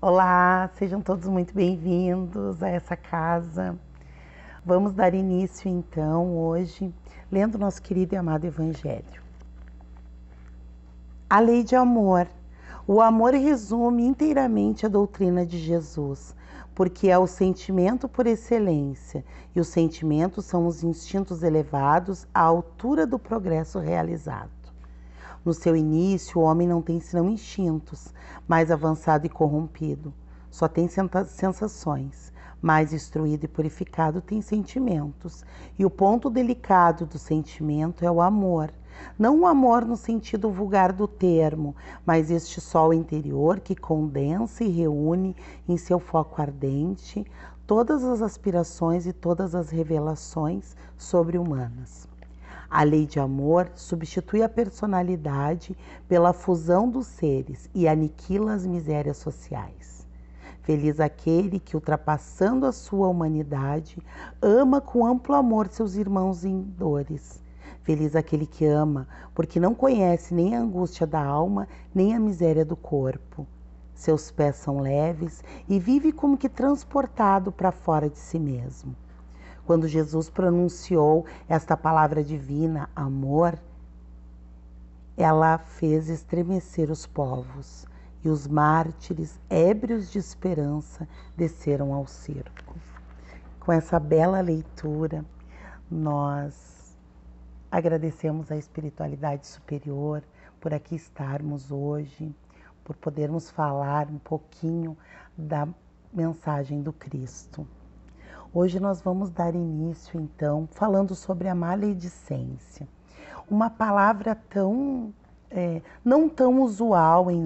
Olá, sejam todos muito bem-vindos a essa casa. Vamos dar início então hoje, lendo nosso querido e amado Evangelho. A lei de amor. O amor resume inteiramente a doutrina de Jesus, porque é o sentimento por excelência, e os sentimentos são os instintos elevados à altura do progresso realizado. No seu início, o homem não tem senão instintos, mais avançado e corrompido. Só tem sensações. Mais instruído e purificado tem sentimentos. E o ponto delicado do sentimento é o amor. Não o amor no sentido vulgar do termo, mas este sol interior que condensa e reúne em seu foco ardente todas as aspirações e todas as revelações sobre-humanas. A lei de amor substitui a personalidade pela fusão dos seres e aniquila as misérias sociais. Feliz aquele que, ultrapassando a sua humanidade, ama com amplo amor seus irmãos em dores. Feliz aquele que ama, porque não conhece nem a angústia da alma, nem a miséria do corpo. Seus pés são leves e vive como que transportado para fora de si mesmo. Quando Jesus pronunciou esta palavra divina, amor, ela fez estremecer os povos, e os mártires, ébrios de esperança, desceram ao circo. Com essa bela leitura, nós agradecemos a espiritualidade superior por aqui estarmos hoje, por podermos falar um pouquinho da mensagem do Cristo. Hoje nós vamos dar início, então, falando sobre a maledicência. Uma palavra não tão usual em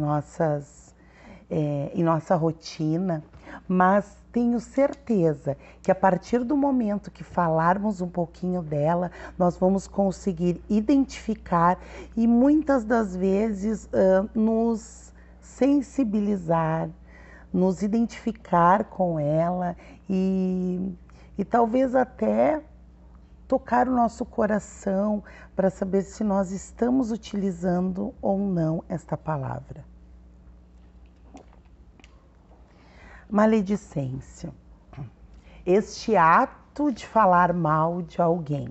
nossa rotina, mas tenho certeza que a partir do momento que falarmos um pouquinho dela, nós vamos conseguir identificar e muitas das vezes nos sensibilizar, nos identificar com ela e talvez até tocar o nosso coração para saber se nós estamos utilizando ou não esta palavra. Maledicência. Este ato de falar mal de alguém.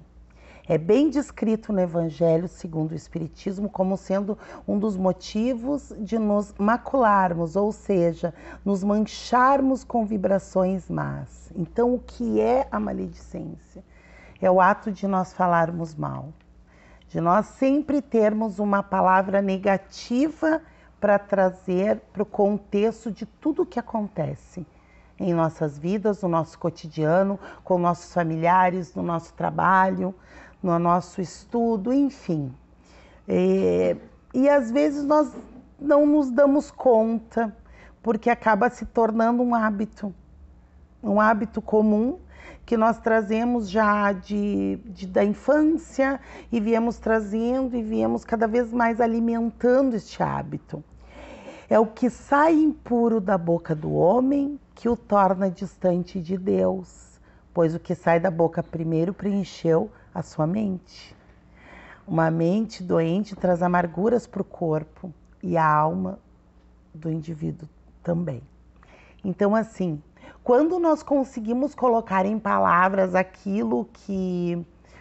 É bem descrito no Evangelho segundo o Espiritismo como sendo um dos motivos de nos macularmos, ou seja, nos mancharmos com vibrações más. Então, o que é a maledicência? É o ato de nós falarmos mal, de nós sempre termos uma palavra negativa para trazer para o contexto de tudo o que acontece em nossas vidas, no nosso cotidiano, com nossos familiares, no nosso trabalho, no nosso estudo, enfim. E às vezes nós não nos damos conta, porque acaba se tornando um hábito comum que nós trazemos já da infância e viemos trazendo e viemos cada vez mais alimentando este hábito. É o que sai impuro da boca do homem que o torna distante de Deus, pois o que sai da boca primeiro preencheu a sua mente. Uma mente doente traz amarguras para o corpo e a alma do indivíduo também. Então, assim, quando nós conseguimos colocar em palavras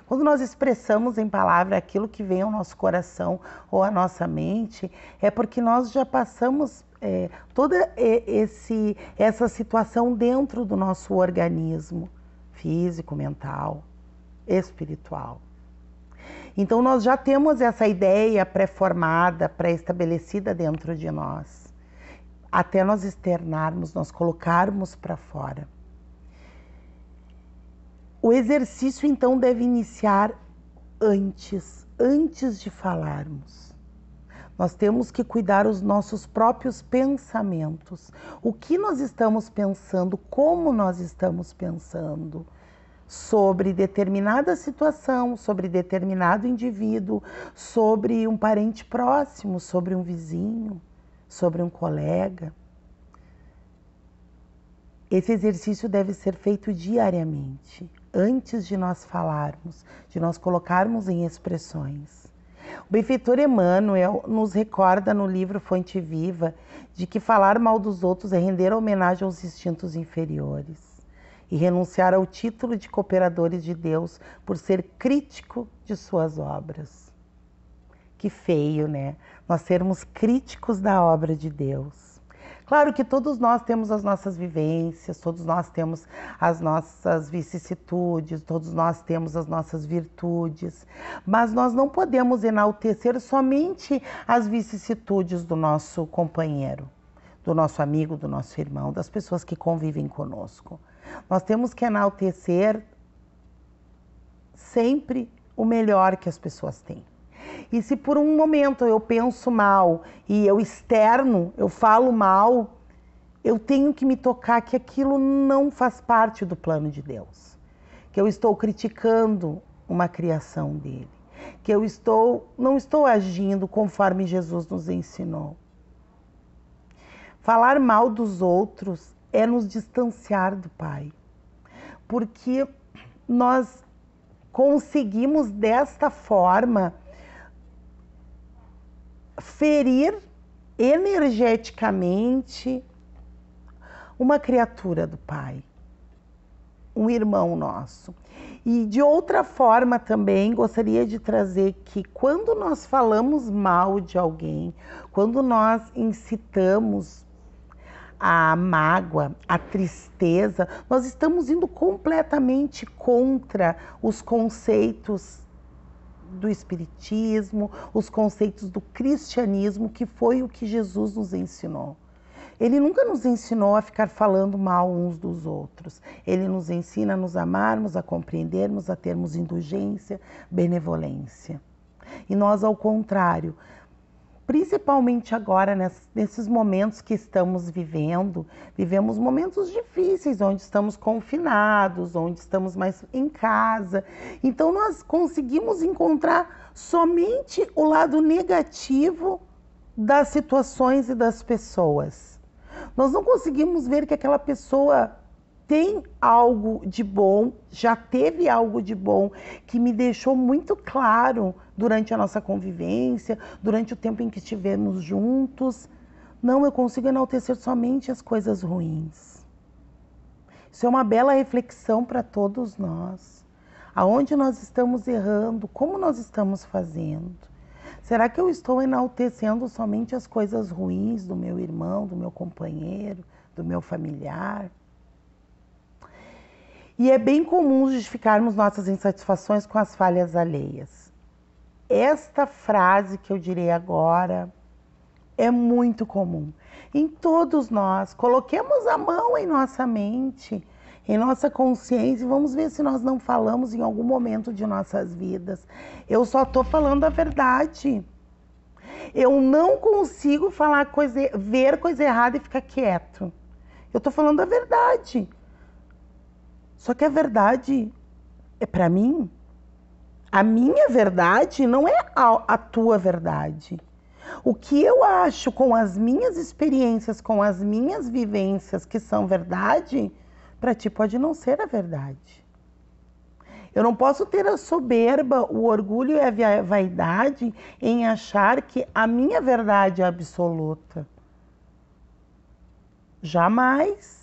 quando nós expressamos em palavra aquilo que vem ao nosso coração ou à nossa mente, é porque nós já passamos toda essa situação dentro do nosso organismo físico, mental, espiritual. Então nós já temos essa ideia pré-formada, pré-estabelecida dentro de nós, até nós externarmos, nós colocarmos para fora. O exercício então deve iniciar antes de falarmos. Nós temos que cuidar os nossos próprios pensamentos. O que nós estamos pensando, como nós estamos pensando sobre determinada situação, sobre determinado indivíduo, sobre um parente próximo, sobre um vizinho, sobre um colega. Esse exercício deve ser feito diariamente, antes de nós falarmos, de nós colocarmos em expressões. O benfeitor Emmanuel nos recorda no livro Fonte Viva de que falar mal dos outros é render homenagem aos instintos inferiores e renunciar ao título de cooperadores de Deus por ser crítico de suas obras. Que feio, né? Nós sermos críticos da obra de Deus. Claro que todos nós temos as nossas vivências, todos nós temos as nossas vicissitudes, todos nós temos as nossas virtudes, mas nós não podemos enaltecer somente as vicissitudes do nosso companheiro, do nosso amigo, do nosso irmão, das pessoas que convivem conosco. Nós temos que enaltecer sempre o melhor que as pessoas têm. E se por um momento eu penso mal e eu externo, eu falo mal, eu tenho que me tocar que aquilo não faz parte do plano de Deus. Que eu estou criticando uma criação dele. Que eu não estou agindo conforme Jesus nos ensinou. Falar mal dos outros é nos distanciar do Pai. Porque nós conseguimos desta forma ferir energeticamente uma criatura do Pai, um irmão nosso. E de outra forma também gostaria de trazer que quando nós falamos mal de alguém, quando nós incitamos a mágoa, a tristeza, nós estamos indo completamente contra os conceitos do Espiritismo, os conceitos do cristianismo, que foi o que Jesus nos ensinou. Ele nunca nos ensinou a ficar falando mal uns dos outros. Ele nos ensina a nos amarmos, a compreendermos, a termos indulgência, benevolência. E nós, ao contrário, principalmente agora, nesses momentos que estamos vivendo, vivemos momentos difíceis, onde estamos confinados, onde estamos mais em casa. Então, nós conseguimos encontrar somente o lado negativo das situações e das pessoas. Nós não conseguimos ver que aquela pessoa tem algo de bom, já teve algo de bom, que me deixou muito claro durante a nossa convivência, durante o tempo em que estivemos juntos. Não, eu consigo enaltecer somente as coisas ruins. Isso é uma bela reflexão para todos nós. Aonde nós estamos errando, como nós estamos fazendo? Será que eu estou enaltecendo somente as coisas ruins do meu irmão, do meu companheiro, do meu familiar? E é bem comum justificarmos nossas insatisfações com as falhas alheias. Esta frase que eu direi agora é muito comum. Em todos nós, coloquemos a mão em nossa mente, em nossa consciência, e vamos ver se nós não falamos em algum momento de nossas vidas. Eu só estou falando a verdade. Eu não consigo ver coisa errada e ficar quieto. Eu estou falando a verdade. Só que a verdade é para mim. A minha verdade não é a tua verdade. O que eu acho com as minhas experiências, com as minhas vivências que são verdade, para ti pode não ser a verdade. Eu não posso ter a soberba, o orgulho e a vaidade em achar que a minha verdade é absoluta. Jamais.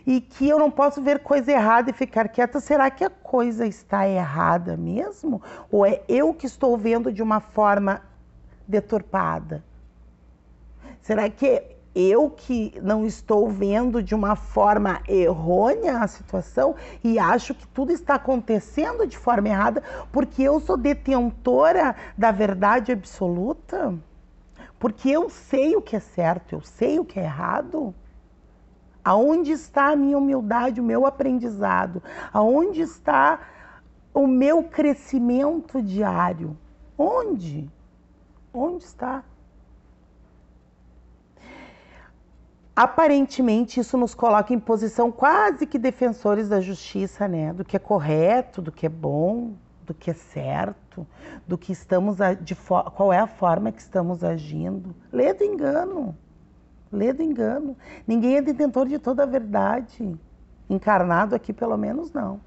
E que eu não posso ver coisa errada e ficar quieta. Será que a coisa está errada mesmo? Ou é eu que estou vendo de uma forma deturpada? Será que eu que não estou vendo de uma forma errônea a situação e acho que tudo está acontecendo de forma errada porque eu sou detentora da verdade absoluta? Porque eu sei o que é certo, eu sei o que é errado? Aonde está a minha humildade, o meu aprendizado? Aonde está o meu crescimento diário? Onde? Onde está? Aparentemente, isso nos coloca em posição quase que defensores da justiça, né? Do que é correto, do que é bom, do que é certo, do que estamos qual é a forma que estamos agindo. Lê do engano. Lê do engano. Ninguém é detentor de toda a verdade. Encarnado aqui, pelo menos, não.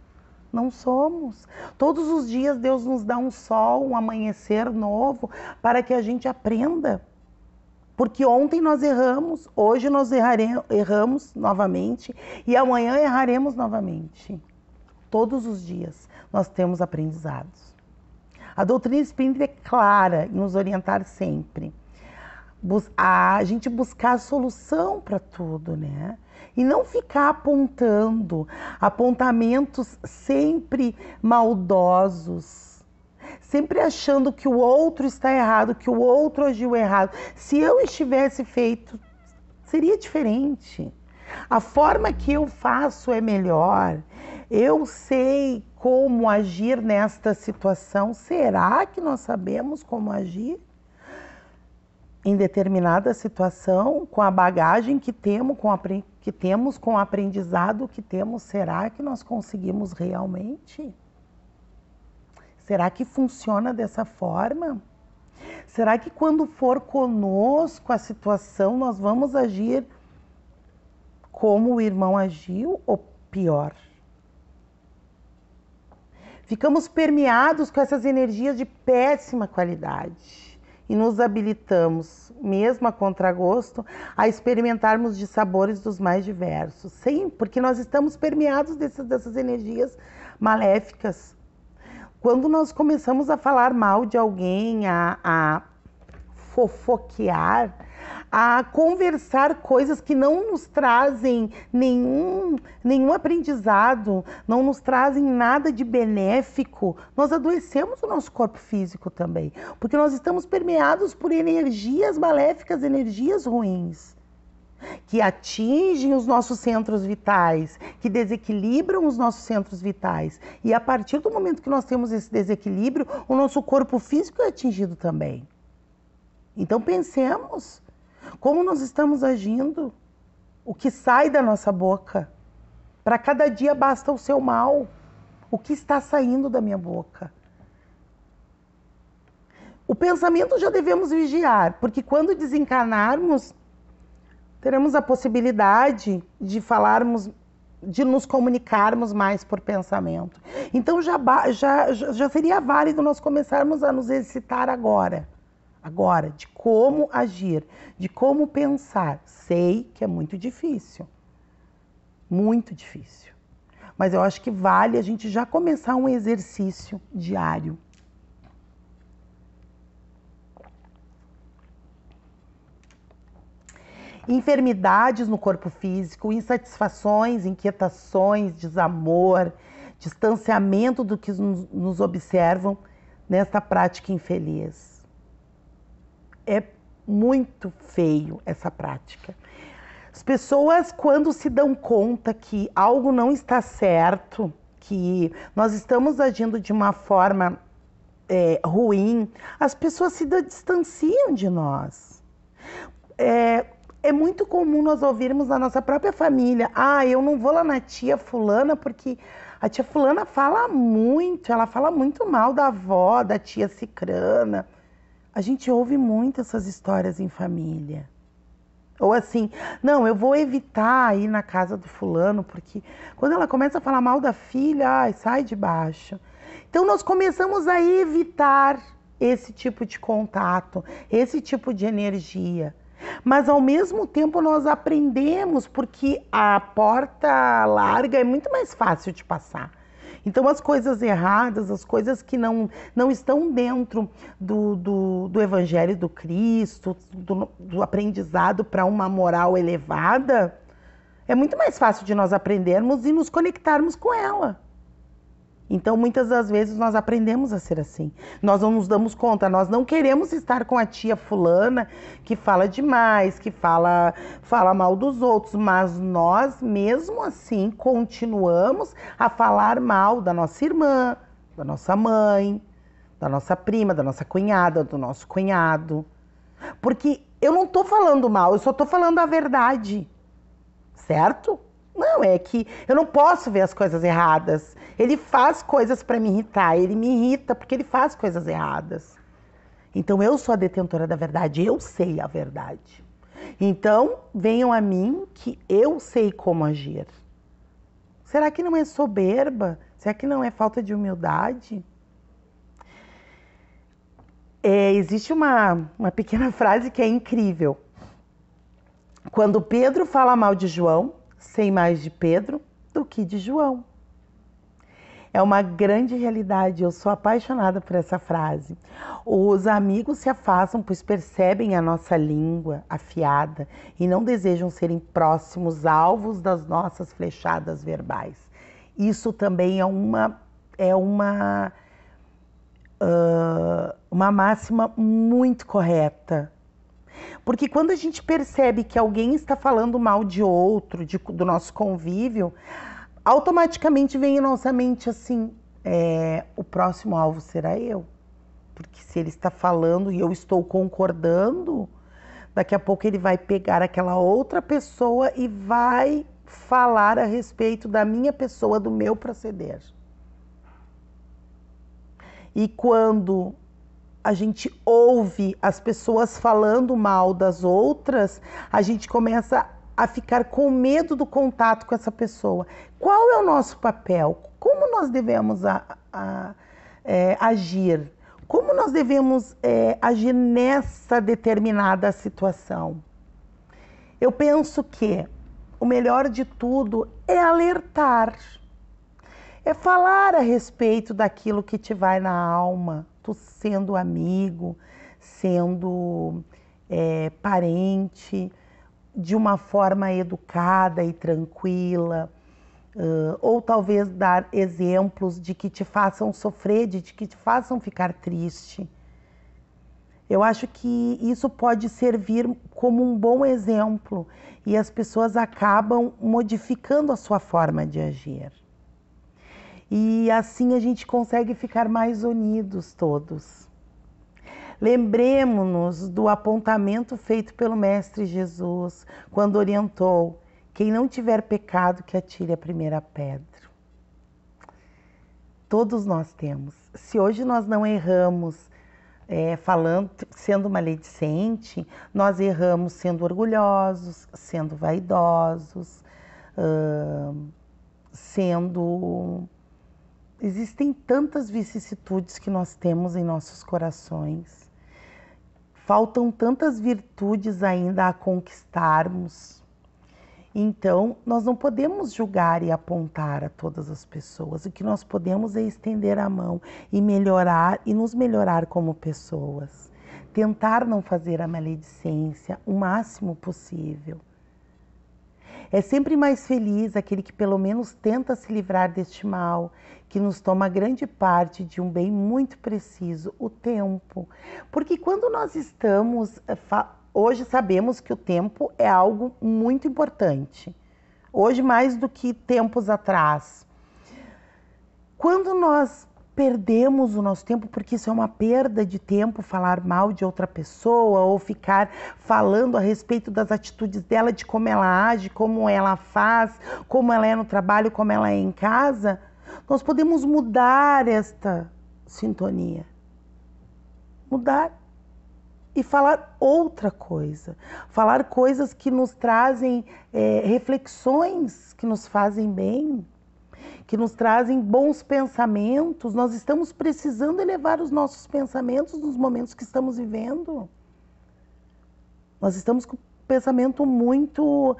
Não somos. Todos os dias Deus nos dá um sol, um amanhecer novo, para que a gente aprenda. Porque ontem nós erramos, hoje nós erramos novamente e amanhã erraremos novamente. Todos os dias nós temos aprendizados. A doutrina espírita é clara em nos orientar sempre. A gente buscar a solução para tudo, né? E não ficar apontando apontamentos sempre maldosos, sempre achando que o outro está errado, que o outro agiu errado. Se eu estivesse feito, seria diferente. A forma que eu faço é melhor. Eu sei como agir nesta situação. Será que nós sabemos como agir? Em determinada situação, com a bagagem que temos, com o aprendizado que temos, será que nós conseguimos realmente? Será que funciona dessa forma? Será que quando for conosco a situação, nós vamos agir como o irmão agiu ou pior? Ficamos permeados com essas energias de péssima qualidade. E nos habilitamos, mesmo a contragosto, a experimentarmos de sabores dos mais diversos. Sim, porque nós estamos permeados dessas energias maléficas. Quando nós começamos a falar mal de alguém, a fofoquear, a conversar coisas que não nos trazem nenhum aprendizado, não nos trazem nada de benéfico, nós adoecemos o nosso corpo físico também, porque nós estamos permeados por energias maléficas, energias ruins, que atingem os nossos centros vitais, que desequilibram os nossos centros vitais. E a partir do momento que nós temos esse desequilíbrio, o nosso corpo físico é atingido também. Então pensemos como nós estamos agindo, o que sai da nossa boca. Para cada dia basta o seu mal. O que está saindo da minha boca? O pensamento já devemos vigiar, porque quando desencarnarmos, teremos a possibilidade de falarmos, de nos comunicarmos mais por pensamento. Então já seria válido nós começarmos a nos exercitar agora, de como agir, de como pensar. Sei que é muito difícil, mas eu acho que vale a gente já começar um exercício diário. Enfermidades no corpo físico, insatisfações, inquietações, desamor, distanciamento do que nos observam nesta prática infeliz. É muito feio essa prática. As pessoas, quando se dão conta que algo não está certo, que nós estamos agindo de uma forma ruim, as pessoas se distanciam de nós. É muito comum nós ouvirmos na nossa própria família: ah, eu não vou lá na tia fulana porque a tia fulana fala muito, ela fala muito mal da avó, da tia cicrana. A gente ouve muito essas histórias em família. Ou assim, não, eu vou evitar ir na casa do fulano, porque quando ela começa a falar mal da filha, ai, sai de baixo. Então nós começamos a evitar esse tipo de contato, esse tipo de energia. Mas ao mesmo tempo nós aprendemos, porque a porta larga é muito mais fácil de passar. Então as coisas erradas, as coisas que não estão dentro do Evangelho do Cristo, do aprendizado para uma moral elevada, é muito mais fácil de nós aprendermos e nos conectarmos com ela. Então muitas das vezes nós aprendemos a ser assim. Nós não nos damos conta, nós não queremos estar com a tia fulana que fala demais, que fala mal dos outros, mas nós mesmo assim continuamos a falar mal da nossa irmã, da nossa mãe, da nossa prima, da nossa cunhada, do nosso cunhado. Porque eu não estou falando mal, eu só estou falando a verdade, certo? Não, é que eu não posso ver as coisas erradas. Ele faz coisas para me irritar, ele me irrita porque ele faz coisas erradas. Então eu sou a detentora da verdade, eu sei a verdade. Então venham a mim que eu sei como agir. Será que não é soberba Será que não é falta de humildade? Existe uma pequena frase que é incrível. Quando Pedro fala mal de João, sei mais de Pedro do que de João. É uma grande realidade, eu sou apaixonada por essa frase. Os amigos se afastam, pois percebem a nossa língua afiada e não desejam serem próximos alvos das nossas flechadas verbais. Isso também é uma máxima muito correta. Porque quando a gente percebe que alguém está falando mal de outro, do nosso convívio, automaticamente vem em nossa mente assim, o próximo alvo será eu. Porque se ele está falando e eu estou concordando, daqui a pouco ele vai pegar aquela outra pessoa e vai falar a respeito da minha pessoa, do meu proceder. E quando a gente ouve as pessoas falando mal das outras, a gente começa a ficar com medo do contato com essa pessoa. Qual é o nosso papel? Como nós devemos agir? Como nós devemos agir nessa determinada situação? Eu penso que o melhor de tudo é alertar, é falar a respeito daquilo que te vai na alma, tu sendo amigo, sendo parente, de uma forma educada e tranquila, ou talvez dar exemplos de que te façam sofrer, de que te façam ficar triste. Eu acho que isso pode servir como um bom exemplo e as pessoas acabam modificando a sua forma de agir. E assim a gente consegue ficar mais unidos todos. Lembremos-nos do apontamento feito pelo Mestre Jesus, quando orientou: quem não tiver pecado, que atire a primeira pedra. Todos nós temos. Se hoje nós não erramos sendo maledicente, nós erramos sendo orgulhosos, sendo vaidosos, Existem tantas vicissitudes que nós temos em nossos corações. Faltam tantas virtudes ainda a conquistarmos. Então, nós não podemos julgar e apontar a todas as pessoas. O que nós podemos é estender a mão e melhorar e nos melhorar como pessoas. Tentar não fazer a maledicência o máximo possível. É sempre mais feliz aquele que pelo menos tenta se livrar deste mal, que nos toma grande parte de um bem muito preciso, o tempo. Porque quando nós estamos... Hoje sabemos que o tempo é algo muito importante. Hoje mais do que tempos atrás. Quando nós perdemos o nosso tempo, porque isso é uma perda de tempo, falar mal de outra pessoa ou ficar falando a respeito das atitudes dela, de como ela age, como ela faz, como ela é no trabalho, como ela é em casa, nós podemos mudar esta sintonia. Mudar e falar outra coisa. Falar coisas que nos trazem reflexões, que nos fazem bem, que nos trazem bons pensamentos. Nós estamos precisando elevar os nossos pensamentos nos momentos que estamos vivendo. Nós estamos com o pensamento muito,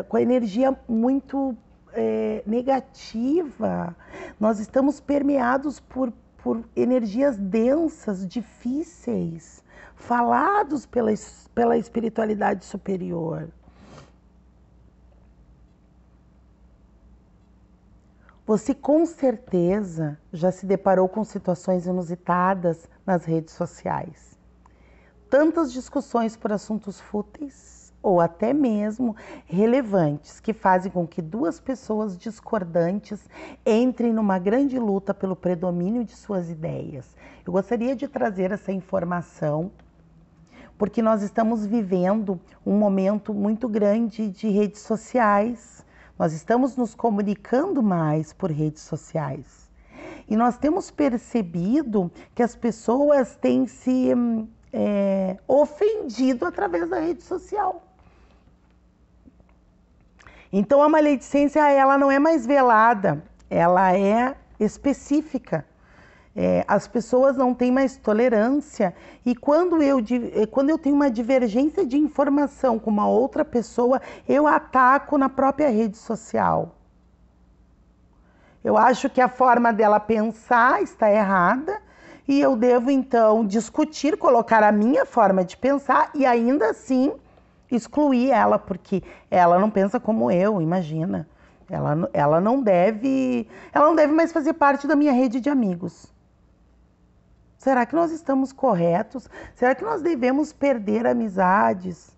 com a energia muito negativa. Nós estamos permeados por energias densas, difíceis, falados pela espiritualidade superior. Você com certeza já se deparou com situações inusitadas nas redes sociais. Tantas discussões por assuntos fúteis ou até mesmo relevantes que fazem com que duas pessoas discordantes entrem numa grande luta pelo predomínio de suas ideias. Eu gostaria de trazer essa informação porque nós estamos vivendo um momento muito grande de redes sociais. Nós estamos nos comunicando mais por redes sociais. E nós temos percebido que as pessoas têm se ofendido através da rede social. Então a maledicência ela não é mais velada, ela é específica. As pessoas não têm mais tolerância e quando eu tenho uma divergência de informação com uma outra pessoa, eu ataco na própria rede social. Eu acho que a forma dela pensar está errada e eu devo então discutir, colocar a minha forma de pensar e ainda assim excluir ela, porque ela não pensa como eu, imagina. Ela não deve mais fazer parte da minha rede de amigos. Será que nós estamos corretos? Será que nós devemos perder amizades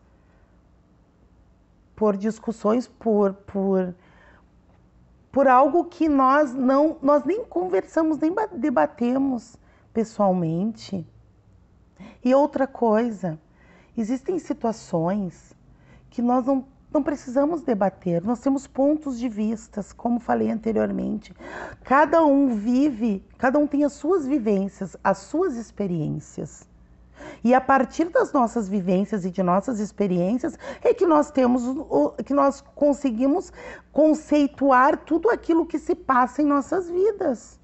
por discussões, por algo que nós nem conversamos, nem debatemos pessoalmente? E outra coisa, existem situações que nós não precisamos debater, nós temos pontos de vista, como falei anteriormente. Cada um tem as suas vivências, as suas experiências. E a partir das nossas vivências e de nossas experiências é que nós conseguimos conceituar tudo aquilo que se passa em nossas vidas.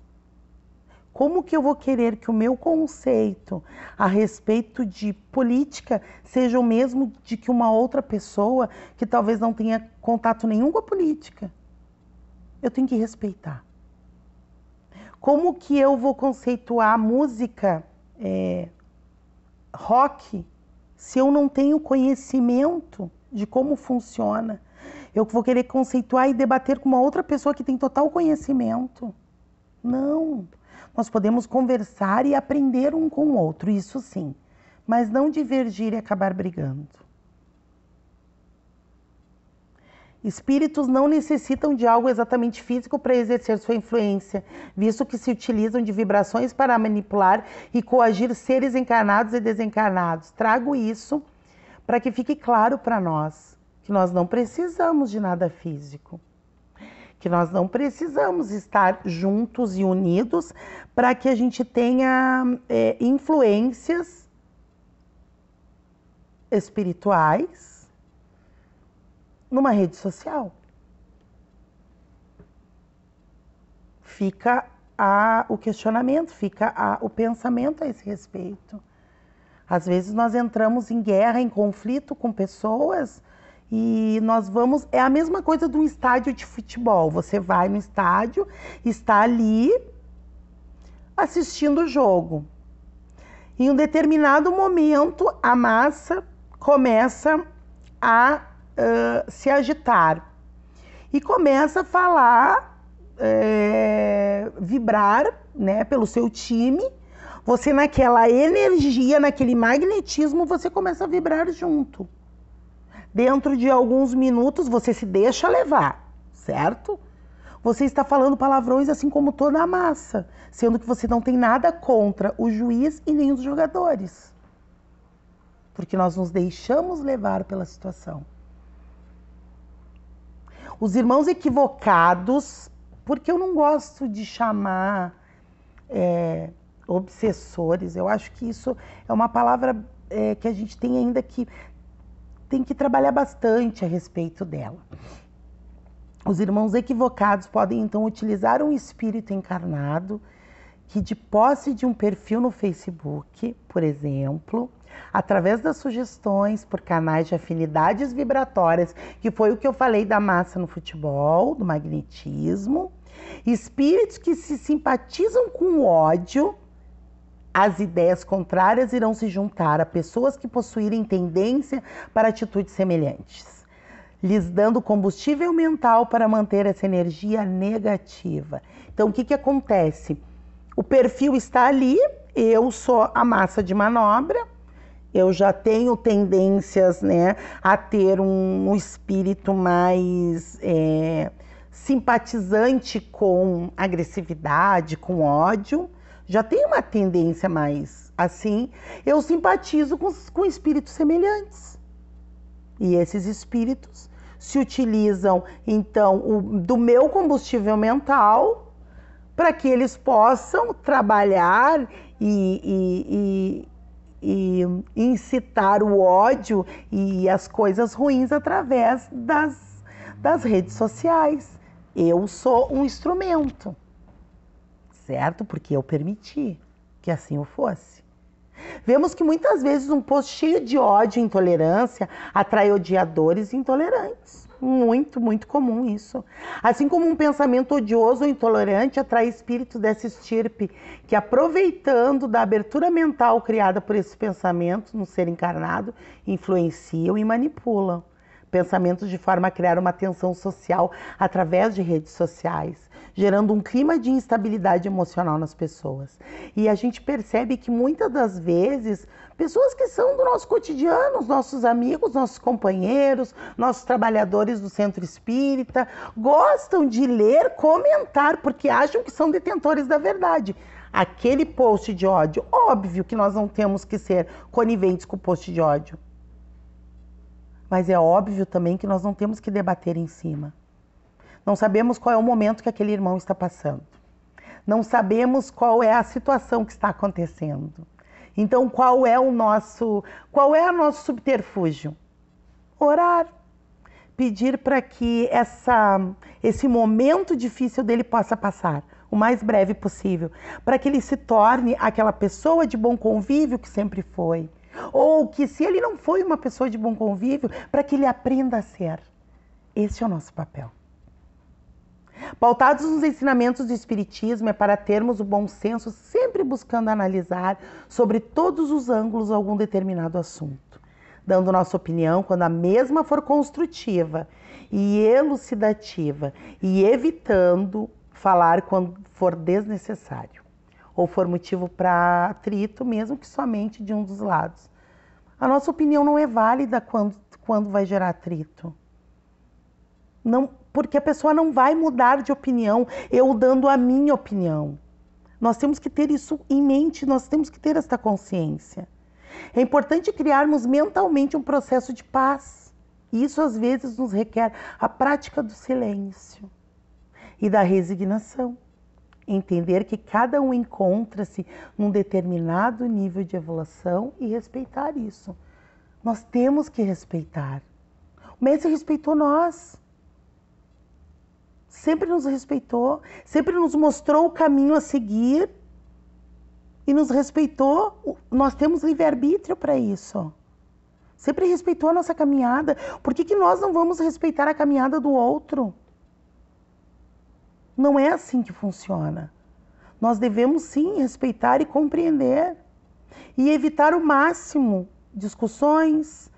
Como que eu vou querer que o meu conceito a respeito de política seja o mesmo de que uma outra pessoa que talvez não tenha contato nenhum com a política? Eu tenho que respeitar. Como que eu vou conceituar a música rock se eu não tenho conhecimento de como funciona? Eu vou querer conceituar e debater com uma outra pessoa que tem total conhecimento? Não. Nós podemos conversar e aprender um com o outro, isso sim, mas não divergir e acabar brigando. Espíritos não necessitam de algo exatamente físico para exercer sua influência, visto que se utilizam de vibrações para manipular e coagir seres encarnados e desencarnados. Trago isso para que fique claro para nós que nós não precisamos de nada físico. Que nós não precisamos estar juntos e unidos para que a gente tenha influências espirituais numa rede social. Fica o questionamento, fica o pensamento a esse respeito. Às vezes nós entramos em guerra, em conflito com pessoas e nós vamos... É a mesma coisa de um estádio de futebol. Você vai no estádio, está ali assistindo o jogo. Em um determinado momento, a massa começa a se agitar e começa a falar, vibrar, né, pelo seu time. Você, naquela energia, naquele magnetismo, você começa a vibrar junto. Dentro de alguns minutos, você se deixa levar, certo? Você está falando palavrões assim como toda a massa, sendo que você não tem nada contra o juiz e nem os jogadores. Porque nós nos deixamos levar pela situação. Os irmãos equivocados, porque eu não gosto de chamar obsessores, eu acho que isso é uma palavra que a gente tem ainda que tem que trabalhar bastante a respeito dela. Os irmãos equivocados podem então utilizar um espírito encarnado que, de posse de um perfil no Facebook, por exemplo, através das sugestões por canais de afinidades vibratórias, que foi o que eu falei da massa no futebol, do magnetismo, espíritos que se simpatizam com o ódio, as ideias contrárias irão se juntar a pessoas que possuírem tendência para atitudes semelhantes, lhes dando combustível mental para manter essa energia negativa. Então, o que acontece? O perfil está ali, eu sou a massa de manobra, eu já tenho tendências, né, a ter um espírito mais simpatizante com agressividade, com ódio. Já tenho uma tendência mais assim, eu simpatizo com espíritos semelhantes. E esses espíritos se utilizam, então, do meu combustível mental para que eles possam trabalhar e incitar o ódio e as coisas ruins através das redes sociais. Eu sou um instrumento, certo? Porque eu permiti que assim o fosse. Vemos que muitas vezes um post cheio de ódio e intolerância atrai odiadores e intolerantes. Muito, muito comum isso. Assim como um pensamento odioso ou intolerante atrai espíritos dessa estirpe que, aproveitando da abertura mental criada por esse pensamento no ser encarnado, influenciam e manipulam pensamentos de forma a criar uma tensão social através de redes sociais, gerando um clima de instabilidade emocional nas pessoas. E a gente percebe que muitas das vezes, pessoas que são do nosso cotidiano, os nossos amigos, nossos companheiros, nossos trabalhadores do centro espírita, gostam de ler, comentar, porque acham que são detentores da verdade. Aquele post de ódio, óbvio que nós não temos que ser coniventes com o post de ódio. Mas é óbvio também que nós não temos que debater em cima. Não sabemos qual é o momento que aquele irmão está passando. Não sabemos qual é a situação que está acontecendo. Então, qual é o nosso subterfúgio? Orar. Pedir para que esse momento difícil dele possa passar o mais breve possível, para que ele se torne aquela pessoa de bom convívio que sempre foi. Ou que, se ele não foi uma pessoa de bom convívio, para que ele aprenda a ser. Esse é o nosso papel. Pautados nos ensinamentos do Espiritismo, é para termos o bom senso, sempre buscando analisar sobre todos os ângulos algum determinado assunto, dando nossa opinião quando a mesma for construtiva e elucidativa, e evitando falar quando for desnecessário, ou for motivo para atrito, mesmo que somente de um dos lados. A nossa opinião não é válida quando vai gerar atrito. Não, porque a pessoa não vai mudar de opinião, eu dando a minha opinião. Nós temos que ter isso em mente, nós temos que ter esta consciência. É importante criarmos mentalmente um processo de paz. E isso às vezes nos requer a prática do silêncio e da resignação. Entender que cada um encontra-se num determinado nível de evolução e respeitar isso. Nós temos que respeitar. O mestre respeitou nós. Sempre nos respeitou, sempre nos mostrou o caminho a seguir e nos respeitou. Nós temos livre-arbítrio para isso. Sempre respeitou a nossa caminhada. Por que nós não vamos respeitar a caminhada do outro? Não é assim que funciona. Nós devemos sim respeitar e compreender e evitar o máximo discussões,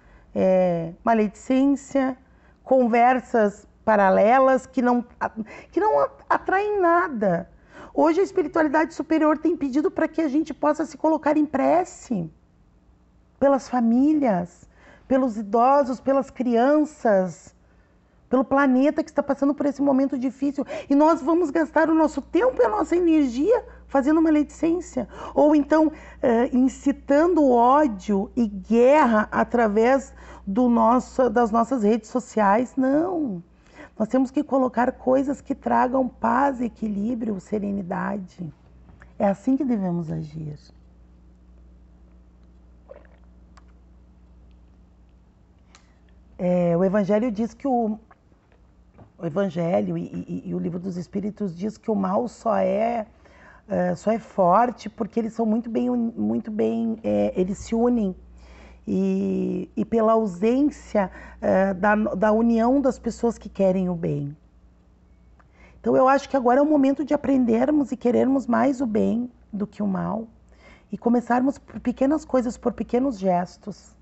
maledicência, conversas paralelas que não atraem nada. Hoje a espiritualidade superior tem pedido para que a gente possa se colocar em prece pelas famílias, pelos idosos, pelas crianças, pelo planeta que está passando por esse momento difícil. E nós vamos gastar o nosso tempo e a nossa energia fazendo maledicência. Ou então incitando ódio e guerra através das nossas redes sociais. Não. Nós temos que colocar coisas que tragam paz, equilíbrio, serenidade. É assim que devemos agir. O Evangelho diz que o Evangelho e o Livro dos Espíritos diz que o mal só é forte porque eles são muito bem, eles se unem. E pela ausência da união das pessoas que querem o bem. Então eu acho que agora é o momento de aprendermos e querermos mais o bem do que o mal. E começarmos por pequenas coisas, por pequenos gestos.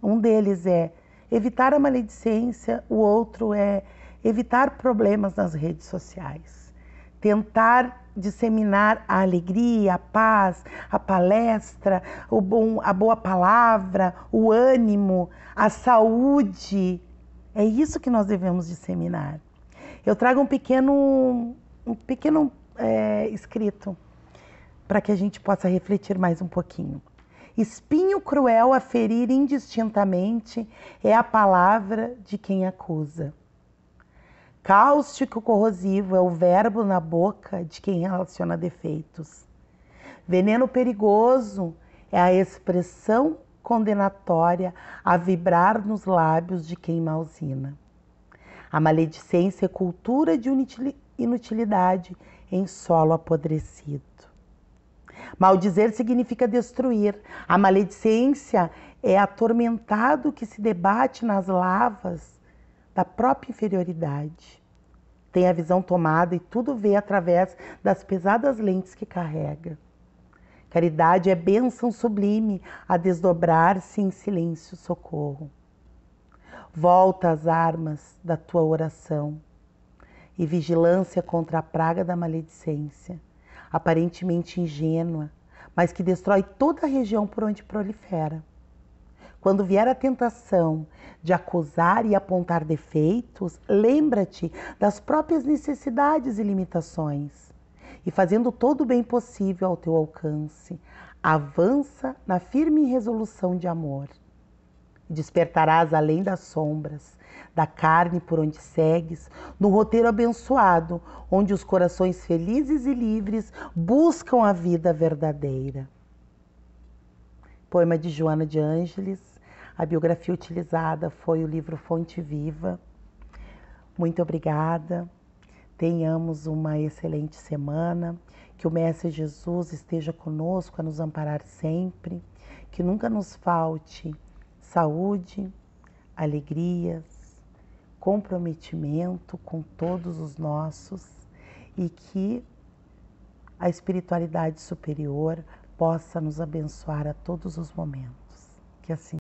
Um deles é evitar a maledicência, o outro é evitar problemas nas redes sociais. Tentar disseminar a alegria, a paz, a palestra, a boa palavra, o ânimo, a saúde. É isso que nós devemos disseminar. Eu trago um pequeno escrito para que a gente possa refletir mais um pouquinho. Espinho cruel a ferir indistintamente é a palavra de quem acusa. Cáustico corrosivo é o verbo na boca de quem relaciona defeitos. Veneno perigoso é a expressão condenatória a vibrar nos lábios de quem mausina. A maledicência é cultura de inutilidade em solo apodrecido. Maldizer significa destruir. A maledicência é atormentado que se debate nas lavas da própria inferioridade. Tem a visão tomada e tudo vê através das pesadas lentes que carrega. Caridade é bênção sublime a desdobrar-se em silêncio socorro. Volta às armas da tua oração e vigilância contra a praga da maledicência, aparentemente ingênua, mas que destrói toda a região por onde prolifera. Quando vier a tentação de acusar e apontar defeitos, lembra-te das próprias necessidades e limitações. E fazendo todo o bem possível ao teu alcance, avança na firme resolução de amor. Despertarás além das sombras, da carne por onde segues, no roteiro abençoado, onde os corações felizes e livres buscam a vida verdadeira. Poema de Joana de Ângeles. A biografia utilizada foi o livro Fonte Viva. Muito obrigada. Tenhamos uma excelente semana. Que o Mestre Jesus esteja conosco a nos amparar sempre. Que nunca nos falte saúde, alegrias, comprometimento com todos os nossos e que a espiritualidade superior possa nos abençoar a todos os momentos. Que assim